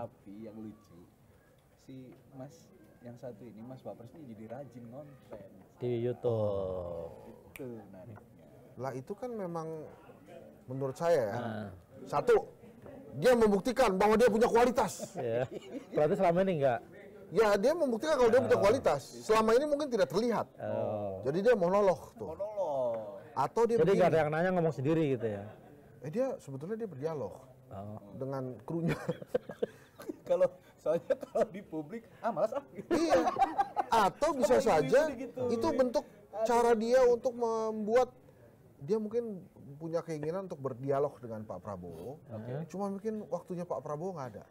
Tapi yang lucu si Mas yang satu ini, Mas Wapres ini jadi rajin konten di YouTube. itu nariknya. Lah itu kan memang menurut saya ya, satu, dia membuktikan bahwa dia punya kualitas. Ya. Berarti selama ini enggak? Ya dia membuktikan kalau dia punya kualitas. Selama ini mungkin tidak terlihat. Jadi dia monolog tuh. Monolog. Atau dia Jadi begini. nggak ada yang nanya, ngomong sendiri gitu ya? Dia sebetulnya dia berdialog dengan krunya. Kalau soalnya kalau di publik malas Iya. Atau bisa Sama saja ibu-ibu gitu. itu bentuk cara dia untuk membuat, dia mungkin punya keinginan untuk berdialog dengan Pak Prabowo. Cuma mungkin waktunya Pak Prabowo nggak ada.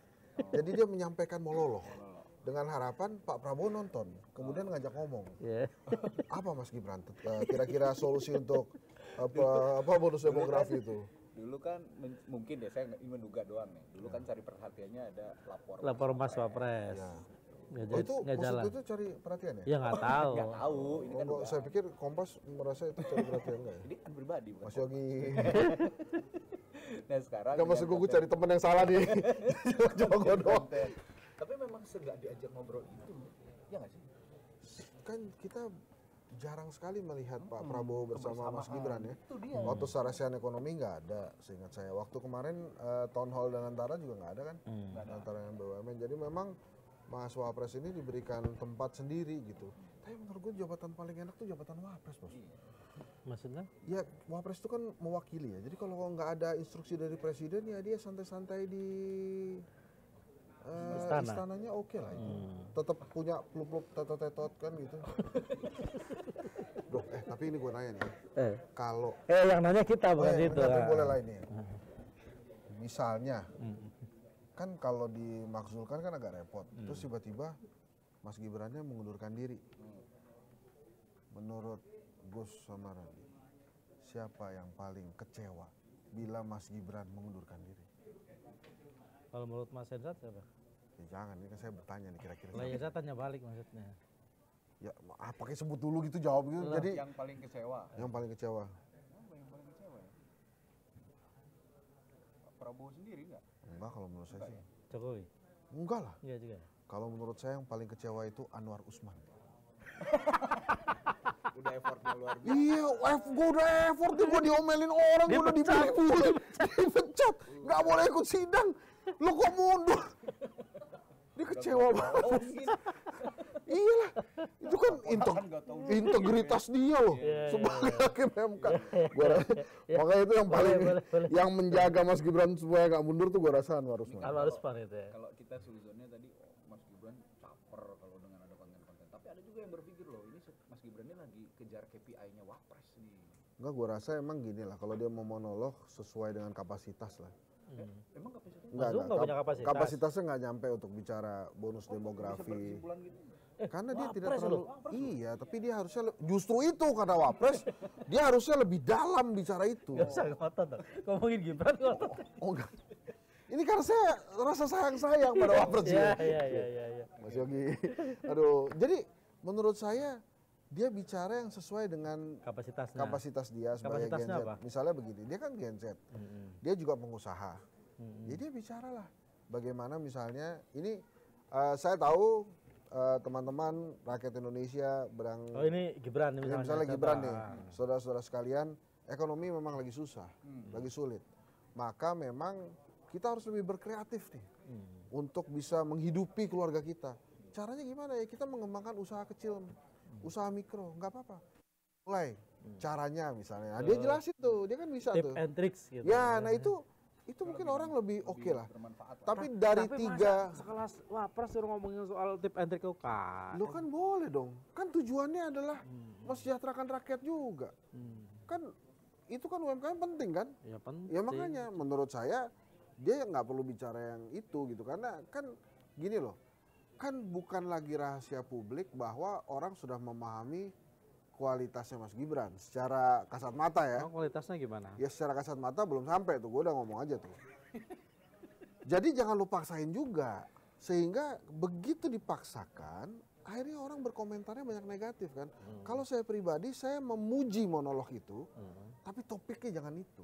Jadi dia menyampaikan monolog dengan harapan Pak Prabowo nonton, kemudian ngajak ngomong. Apa Mas Gibran kira-kira solusi untuk apa bonus demografi itu? Dulu kan mungkin deh saya menduga doang nih. Dulu kan cari perhatiannya ada Lapor Mas Wapres. Itu maksud itu cari perhatian ya? Ya nggak tahu. Nggak tahu, ini kan Saya pikir Kompas merasa itu cari perhatian nggak ya? ini kan pribadi bukan. Mas Yogi. Nah sekarang Nggak maksud gue cari teman yang salah nih. Jago doang. Tapi memang nggak diajak ngobrol itu, ya nggak sih? Kan kita jarang sekali melihat Pak Prabowo bersama Mas Gibran ya. Itu dia. Waktu sarasian ekonomi nggak ada, seingat saya. Waktu kemarin town hall dan antara juga nggak ada kan, antara yang BUMN. Jadi memang Mas Wapres ini diberikan tempat sendiri gitu. Tapi menurut gue jabatan paling enak tuh jabatan Wapres, Bos. Maksudnya? Ya Wapres itu kan mewakili ya. Jadi kalau nggak ada instruksi dari presiden ya dia santai-santai di istananya oke lah itu. Tetap punya peluk-peluk tetot-tetot kan gitu. Loh, tapi ini gue nanya nih. Kalau yang nanya kita bukan itu. tapi boleh lah ini ya. Misalnya kan kalau dimakzulkan kan agak repot. Terus tiba-tiba Mas Gibrannya mengundurkan diri. Menurut Gus sama Randi, siapa yang paling kecewa bila Mas Gibran mengundurkan diri? Kalau menurut Mas Hensat siapa? Ya jangan, ini kan saya bertanya nih kira-kira. Lah ya saya tanya balik maksudnya. Ya pakai sebut dulu gitu jawab gitu. Jadi Yang paling kecewa. yang paling kecewa. Apa yang paling kecewa ya? Pak Prabowo sendiri nggak? Enggak kalau menurut saya sih. Jokowi? Enggak lah. Iya juga. Kalau menurut saya yang paling kecewa itu Anwar Usman. Udah effortnya luar biasa. Iya, gue udah effort nih, gue diomelin orang, gue udah dibully, dipecat, nggak boleh ikut sidang, lo kok mundur? Dia kecewa banget. Iya lah, itu kan integritas dia loh sebagai hakim MK. Makanya itu yang paling yang menjaga Mas Gibran supaya nggak mundur tuh gue rasa Anwar Usman. Anwar Usman itu ya. Kalau kita suzonnya tadi Mas Gibran caper kalau dengan ada konten-konten. Tapi ada juga yang berpikir loh, ini Mas Gibran ini lagi kejar KPI-nya Wapres nih. Enggak, gue rasa emang gini lah, kalau dia mau monolog sesuai dengan kapasitas lah. Emang kapasitasnya? Nggak punya kapasitas. Kapasitasnya nggak nyampe untuk bicara bonus demografi. Gitu. Karena dia tidak Wapres terlalu, iya, tapi dia harusnya justru itu karena Wapres, dia harusnya lebih dalam bicara itu. Gak usah ngotot dong. Ngomongin Gibran ngotot. Oh enggak. Ini karena saya rasa sayang pada Wapres ya. Iya. Mas Yogi. Aduh, jadi menurut saya dia bicara yang sesuai dengan kapasitas dia sebagai Gen Z. apa? Misalnya begini, dia kan Gen Z. Dia juga pengusaha. Jadi dia bicaralah bagaimana misalnya ini saya tahu teman-teman rakyat Indonesia ini Gibran nih misalnya Gibran nih, saudara-saudara sekalian, ekonomi memang lagi susah, lagi sulit. Maka memang kita harus lebih berkreatif nih untuk bisa menghidupi keluarga kita. Caranya gimana ya? Kita mengembangkan usaha kecil, usaha mikro, nggak apa-apa. Mulai caranya misalnya, dia jelasin tuh, dia kan bisa tip tuh. and tricks gitu. Ya, nah itu mungkin orang lebih oke lah. Tapi dari tiga, sekelas Wapres suruh ngomongin soal tip and trick kan. lo kan boleh dong. Kan tujuannya adalah mesejahterakan rakyat juga. Kan itu kan UMKM penting kan? Ya penting. Ya makanya menurut saya dia nggak perlu bicara yang itu gitu, karena kan gini loh. Kan bukan lagi rahasia publik bahwa orang sudah memahami kualitasnya Mas Gibran secara kasat mata ya. Kualitasnya gimana? Ya secara kasat mata belum sampai tuh, gue udah ngomong aja tuh. Jadi jangan lu paksain juga, sehingga begitu dipaksakan, akhirnya orang berkomentarnya banyak negatif kan. Kalau saya pribadi, saya memuji monolog itu, tapi topiknya jangan itu.